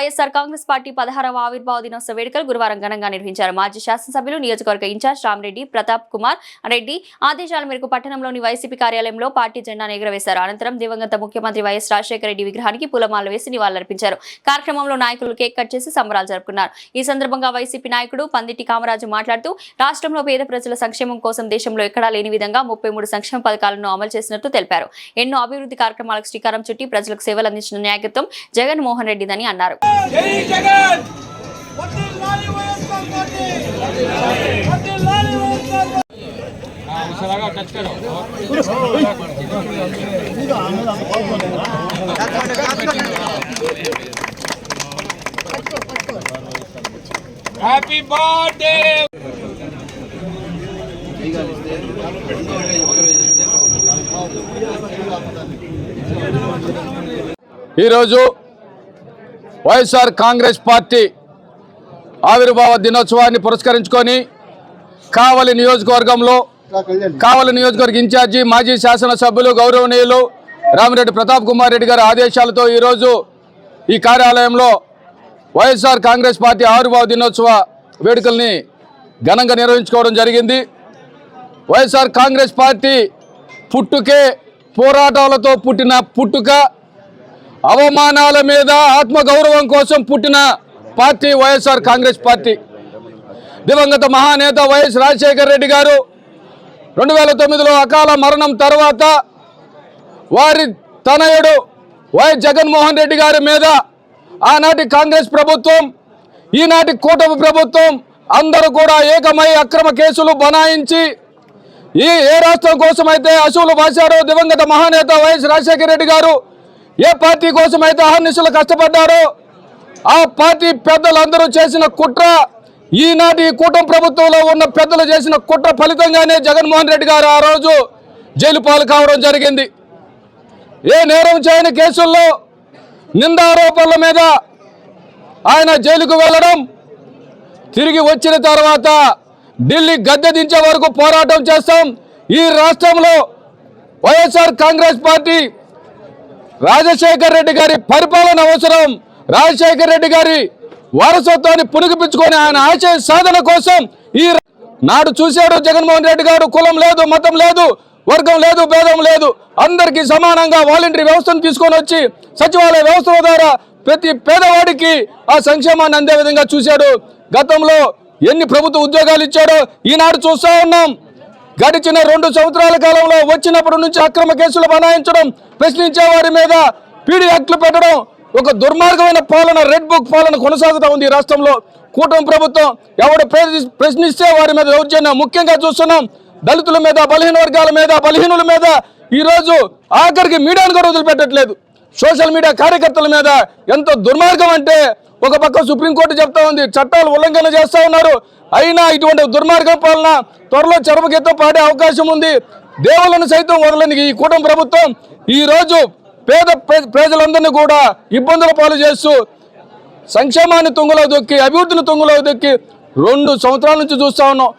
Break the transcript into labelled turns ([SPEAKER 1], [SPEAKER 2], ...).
[SPEAKER 1] YSR Congress party 16వ ఆవిర్భావ దినోత్సవ వేడుకలు గురువారం ఘనంగా నిర్వహించారు. మాజీ శాసనసభ్యులు నియోజకవర్గ ఇన్ఛార్జ్ రామిరెడ్డి ప్రతాప్ కుమార్ రెడ్డి ఆదేశాల మేరకు పట్టణంలోని వైసీపీ కార్యాలయంలో పార్టీ జెండాను ఎగురవేశారు. అనంతరం దివంగత ముఖ్యమంత్రి వైఎస్ రాజశేఖర రెడ్డి విగ్రహానికి పూలమాలలు వేసి నివాళులర్పించారు. కార్యక్రమంలో నాయకులు కేక్ కట్ చేసి సంబరాలు జరుపుకున్నారు. ఈ సందర్భంగా వైసీపీ నాయకుడు పందిటి కామరాజు మాట్లాడుతూ రాష్ట్రంలో పేద ప్రజల సంక్షేమం కోసం దేశంలో ఎక్కడా లేని విధంగా 33 సంక్షేమ పథకాలను అమలు చేసినట్టు తెలిపారు. ఎన్నో అభివృద్ధి కార్యక్రమాలకు శ్రీకారం చుట్టి ప్రజలకు సేవలు అందించిన నాయకత్వం జగన్మోహన్ రెడ్డిదని అన్నారు.
[SPEAKER 2] Happy birthday.
[SPEAKER 3] ఈరోజు వైఎస్ఆర్ కాంగ్రెస్ పార్టీ ఆవిర్భావ దినోత్సవాన్ని పురస్కరించుకొని కావలి నియోజకవర్గ ఇన్ఛార్జి మాజీ శాసనసభ్యులు గౌరవనీయులు రామిరెడ్డి ప్రతాప్ కుమార్ రెడ్డి గారి ఆదేశాలతో ఈరోజు ఈ కార్యాలయంలో వైఎస్ఆర్ కాంగ్రెస్ పార్టీ ఆవిర్భావ దినోత్సవ వేడుకల్ని ఘనంగా నిర్వహించుకోవడం జరిగింది. వైఎస్ఆర్ కాంగ్రెస్ పార్టీ పుట్టుకే పోరాటాలతో పుట్టిన పుట్టుక, అవమానాల మీద ఆత్మగౌరవం కోసం పుట్టిన పార్టీ వైఎస్ఆర్ కాంగ్రెస్ పార్టీ. దివంగత మహానేత వైఎస్ రాజశేఖర రెడ్డి గారు 2009లో అకాల మరణం తర్వాత వారి తనయుడు వైఎస్ జగన్మోహన్ రెడ్డి గారి మీద ఆనాటి కాంగ్రెస్ ప్రభుత్వం, ఈనాటి కూటమి ప్రభుత్వం అందరూ కూడా ఏకమై అక్రమ కేసులు బనాయించి ఏ రాష్ట్రం కోసమైతే అసూలు బాశారో దివంగత మహానేత వైఎస్ రాజశేఖర రెడ్డి గారు ఏ పార్టీ కోసమైతే అహర్నిశలు కష్టపడ్డారో ఆ పార్టీ పెద్దలందరూ చేసిన కుట్ర, ఈనాటి కూటమి ప్రభుత్వంలో ఉన్న పెద్దలు చేసిన కుట్ర ఫలితంగానే జగన్మోహన్ రెడ్డి గారు ఆ రోజు జైలు పాలు కావడం జరిగింది. ఏ నేరం చేయని కేసుల్లో నిందారోపణల మీద ఆయన జైలుకు వెళ్ళడం, తిరిగి వచ్చిన తర్వాత ఢిల్లీ గద్దె దించే వరకు పోరాటం చేస్తాం. ఈ రాష్ట్రంలో వైఎస్ఆర్ కాంగ్రెస్ పార్టీ రాజశేఖర రెడ్డి గారి పరిపాలన అవసరం, రాజశేఖర రెడ్డి గారి వారసత్వాన్ని పునిగిపించుకొని ఆయన ఆశయ సాధన కోసం ఈ నాడు చూశాడు జగన్మోహన్ రెడ్డి గారు. కులం లేదు, మతం లేదు, వర్గం లేదు, భేదం లేదు, అందరికీ సమానంగా వాలంటరీ వ్యవస్థను తీసుకొని వచ్చి సచివాలయ వ్యవస్థ ద్వారా ప్రతి పేదవాడికి ఆ సంక్షేమాన్ని అందే విధంగా చూశాడు. గతంలో ఎన్ని ప్రభుత్వ ఉద్యోగాలు ఇచ్చాడో ఈనాడు చూస్తూ ఉన్నాం. గడిచిన 2 సంవత్సరాల కాలంలో వచ్చినప్పటి నుంచి అక్రమ కేసులు బనాయించడం, ప్రశ్నించే వారి మీద పీడీ యాక్ట్లు పెట్టడం, ఒక దుర్మార్గమైన పాలన, రెడ్ బుక్ పాలన కొనసాగుతూ ఉంది ఈ రాష్ట్రంలో. కూటమి ప్రభుత్వం ఎవడు ప్రశ్నిస్తే వారి మీద దౌర్జన్యం ముఖ్యంగా చూస్తున్నాం. దళితుల మీద, బలహీన వర్గాల మీద, బలహీనుల మీద ఈరోజు ఆఖరికి మీడియాను కూడా వదిలిపెట్టట్లేదు. సోషల్ మీడియా కార్యకర్తల మీద ఎంతో దుర్మార్గం అంటే ఒక పక్క సుప్రీంకోర్టు చెప్తా ఉంది, చట్టాలు ఉల్లంఘన చేస్తూ ఉన్నారు. అయినా ఇటువంటి దుర్మార్గ పాలన త్వరలో చరమగీతం పాడే అవకాశం ఉంది. దేవులను సైతం వదలని ఈ కూటమి ప్రభుత్వం ఈరోజు పేద ప్రజలందరినీ కూడా ఇబ్బందుల పాలు చేస్తూ సంక్షేమాన్ని తుంగలో దొక్కి, అభివృద్ధిని తుంగలో దొక్కి 2 సంవత్సరాల నుంచి చూస్తూ ఉన్నాం.